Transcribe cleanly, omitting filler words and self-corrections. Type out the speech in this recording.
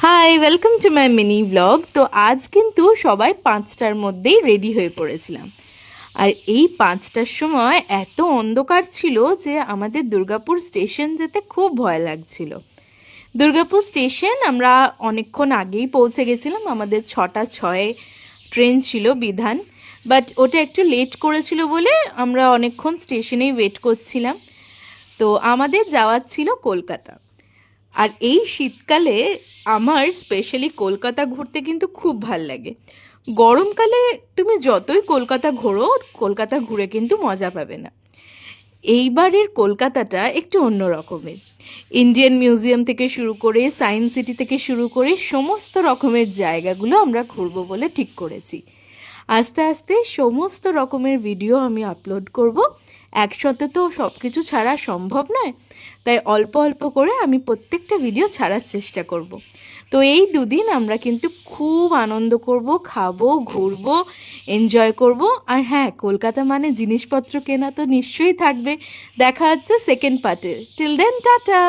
High, welcome to my mini blog. তো আজ কিন্তু সবাই 5টার মধ্যেই রেডি হয়ে পড়েছিলাম। আর এই 5টার সময় এত অন্ধকার ছিল যে আমাদের দুর্গাপুর স্টেশন যেতে খুব ভয় লাগছিল। দুর্গাপুর স্টেশন আমরা অনেকক্ষণ আগেই পৌঁছে গেছিলাম। আমাদের 6:06 ট্রেন ছিল বিধান, বাট ওটা একটু লেট করেছিল বলে আমরা অনেকক্ষণ স্টেশনেই ওয়েট করছিলাম। তো আমাদের যাওয়ার ছিল কলকাতা। আর এই শীতকালে আমার স্পেশালি কলকাতা ঘুরতে কিন্তু খুব ভাল লাগে। গরমকালে তুমি যতই কলকাতা ঘোরো, কলকাতা ঘুরে কিন্তু মজা পাবে না। এইবারের কলকাতাটা একটু অন্য রকমের। ইন্ডিয়ান মিউজিয়াম থেকে শুরু করে সায়েন্স সিটি থেকে শুরু করে সমস্ত রকমের জায়গাগুলো আমরা ঘুরবো বলে ঠিক করেছি। আস্তে আস্তে সমস্ত রকমের ভিডিও আমি আপলোড করব। একসাথে তো সব কিছু ছাড়া সম্ভব নয়, তাই অল্প অল্প করে আমি প্রত্যেকটা ভিডিও ছাড়ার চেষ্টা করব। তো এই দুদিন আমরা কিন্তু খুব আনন্দ করব, খাবো, ঘুরবো, এনজয় করব। আর হ্যাঁ, কলকাতা মানে জিনিসপত্র কেনা তো নিশ্চয়ই থাকবে। দেখা হচ্ছে সেকেন্ড পার্টে। Till then, tata.